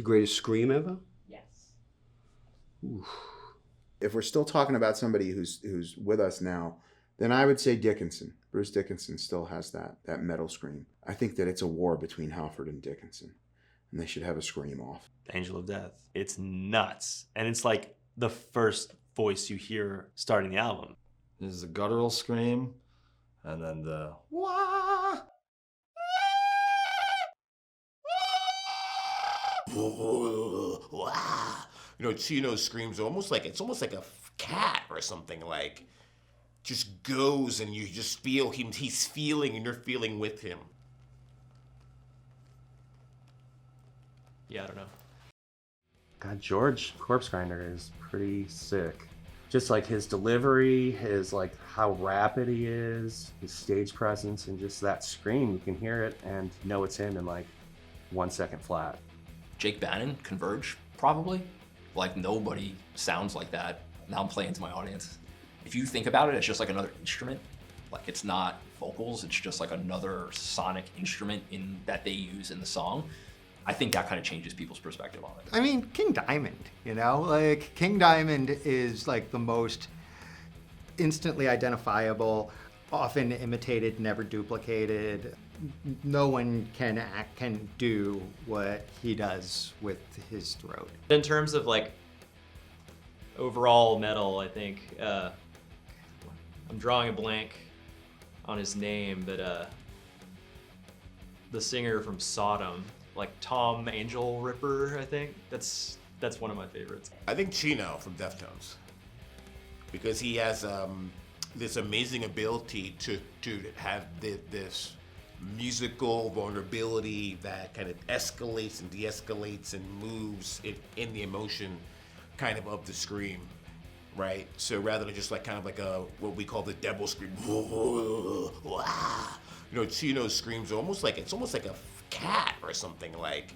The greatest scream ever? Yes. Oof. If we're still talking about somebody who's with us now, then I would say Dickinson. Bruce Dickinson still has that metal scream. I think that it's a war between Halford and Dickinson, and they should have a scream off. Angel of Death. It's nuts. And it's like the first voice you hear starting the album. There's the guttural scream, and then the wah. You know, Chino screams almost like a cat or something, like just goes and you just feel him, he's feeling and you're feeling with him. Yeah, I don't know. God, George Corpse Grinder is pretty sick. Just like his delivery, his like how rapid he is, his stage presence, and just that scream, you can hear it and know it's him in like 1 second flat. Jake Bannon, Converge, probably. Like nobody sounds like that. Now I'm playing to my audience. If you think about it, it's just like another instrument. Like it's not vocals, it's just like another sonic instrument that they use in the song. I think that kind of changes people's perspective on it. I mean, King Diamond, you know? Like, King Diamond is like the most instantly identifiable, often imitated, never duplicated. No one can do what he does with his throat. In terms of like overall metal, I think I'm drawing a blank on his name, but the singer from Sodom, like Tom Angel Ripper, I think that's one of my favorites. I think Chino from Deftones, because he has this amazing ability to have this musical vulnerability that kind of escalates and de-escalates and moves in the emotion kind of the scream, right? So rather than just like kind of like what we call the devil scream, you know, Chino screams almost like a cat or something, like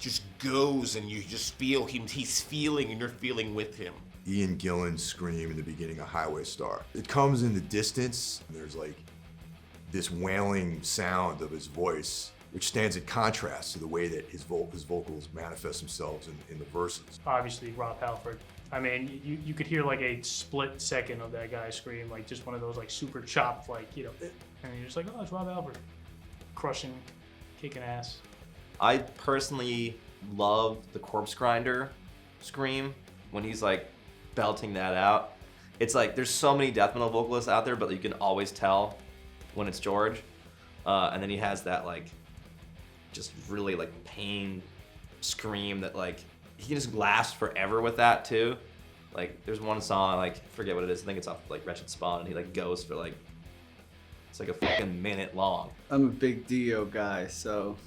just goes and you just feel him, he's feeling and you're feeling with him. Ian Gillan's scream in the beginning of Highway Star. It comes in the distance, and there's like this wailing sound of his voice, which stands in contrast to the way that his vocals manifest themselves in the verses. Obviously, Rob Halford. I mean, you could hear like a split second of that guy scream, like just one of those like super chopped, like, you know, and you're just like, oh, it's Rob Halford. Crushing, kicking ass. I personally love the Corpse Grinder scream when he's like belting that out. It's like there's so many death metal vocalists out there, but you can always tell when it's George. And then he has that like just really like pain scream that like he can just last forever with that too. Like there's one song, like I forget what it is, I think it's off like Wretched Spawn, and he like goes for like it's like a fucking minute long. I'm a big Dio guy, so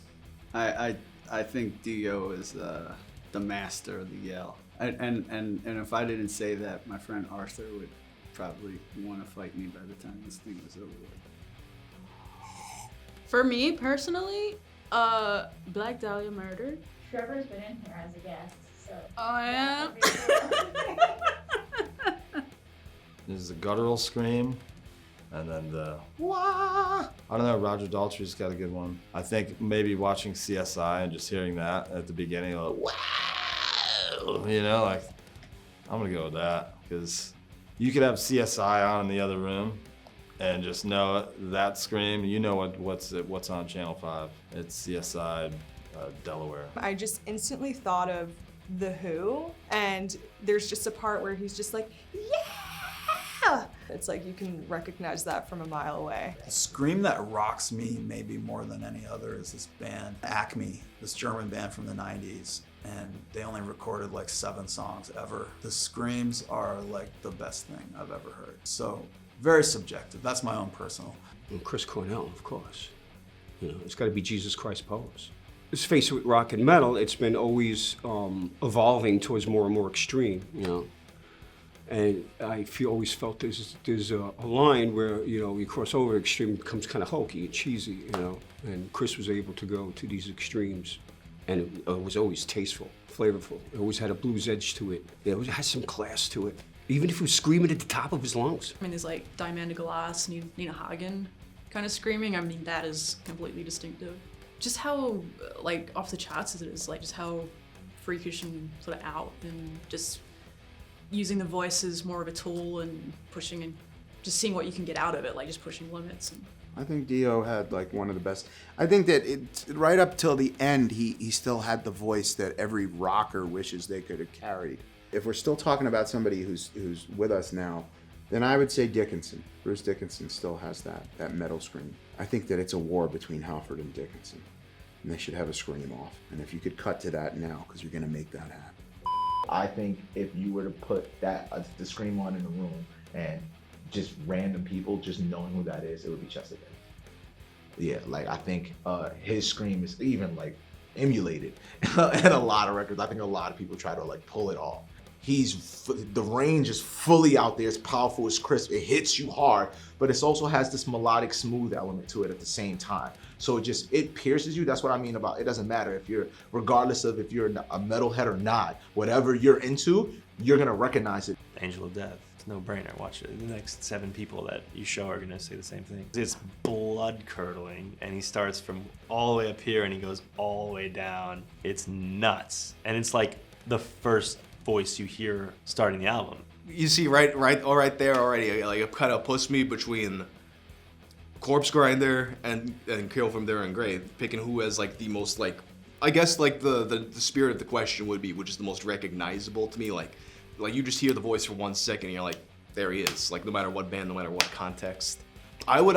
I think Dio is the master of the yell. And if I didn't say that, my friend Arthur would probably want to fight me by the time this thing was over with. For me personally, Black Dahlia Murder. Trevor's been in here as a guest, so. Oh yeah. There's the guttural scream, and then the wah. I don't know, Roger Daltrey's got a good one. I think maybe watching CSI and just hearing that at the beginning, like wow, you know, like I'm gonna go with that, because you could have CSI on in the other room and just know that scream. You know what's on Channel 5. It's CSI Delaware. I just instantly thought of The Who, and there's just a part where he's just like, yeah! It's like you can recognize that from a mile away. The scream that rocks me maybe more than any other is this band, Acme, this German band from the 90s. And they only recorded like 7 songs ever. The screams are like the best thing I've ever heard. So very subjective. That's my own personal. And Chris Cornell, of course. You know, it's got to be Jesus Christ Pose. Let's face it, with rock and metal, it's been always evolving towards more and more extreme, you know. And I always felt there's a line where, you know, you cross over extreme, it becomes kind of hokey and cheesy, you know. And Chris was able to go to these extremes, and it was always tasteful, flavorful. It always had a blues edge to it. It always had some class to it. Even if he was screaming at the top of his lungs. I mean, there's like Diamanda Glass, Nina Hagen kind of screaming. I mean, that is completely distinctive. Just how like off the charts it is, like just how freakish and sort of out, and just using the voice as more of a tool and pushing and just seeing what you can get out of it, like just pushing limits. And I think Dio had like one of the best. I think that right up till the end, he still had the voice that every rocker wishes they could have carried. If we're still talking about somebody who's with us now, then I would say Dickinson. Bruce Dickinson still has that metal scream. I think that it's a war between Halford and Dickinson, and they should have a scream off. And if you could cut to that now, because you're going to make that happen. I think if you were to put the scream on in a room and just random people just knowing who that is, it would be Chester Bennington. Yeah, like I think his scream is even like emulated in a lot of records. I think a lot of people try to like pull it off. The range is fully out there. It's powerful, it's crisp, it hits you hard, but it also has this melodic, smooth element to it at the same time. So it pierces you. That's what I mean about it doesn't matter regardless of if you're a metalhead or not, whatever you're into, you're gonna recognize it. Angel of Death. It's no brainer. Watch it. The next 7 people that you show are gonna say the same thing. It's blood curdling, and he starts from all the way up here and he goes all the way down. It's nuts, and it's like the first voice you hear starting the album. You see right there already, like it kind of puts me between Corpse Grinder and Kill from There and Grave, picking who has like the most like, I guess like the spirit of the question would be, which is the most recognizable to me. Like you just hear the voice for 1 second and you're like, there he is. Like no matter what band, no matter what context. I would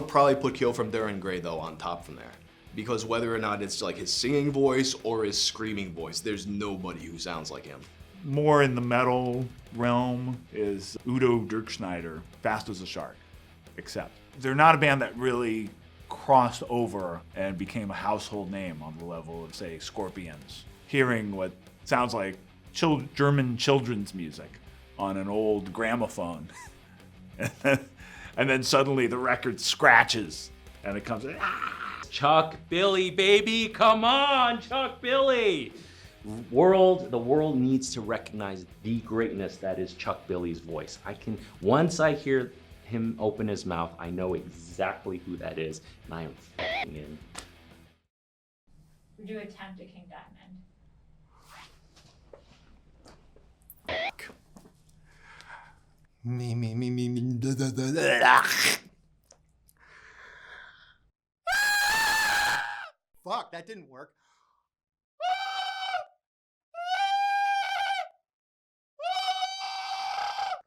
probably put Kill from There and Grave though on top from there. Because whether or not it's like his singing voice or his screaming voice, there's nobody who sounds like him. More in the metal realm is Udo Dirkschneider, Fast as a Shark, except they're not a band that really crossed over and became a household name on the level of, say, Scorpions. Hearing what sounds like German children's music on an old gramophone, and then suddenly the record scratches and it comes, Chuck Billy, baby, come on, Chuck Billy. The world needs to recognize the greatness that is Chuck Billy's voice. Once I hear him open his mouth, I know exactly who that is, and I am f***ing in. Would you attempt a King Diamond? Fuck, that didn't work.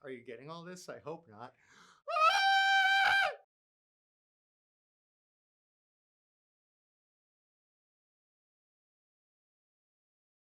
Are you getting all this? I hope not.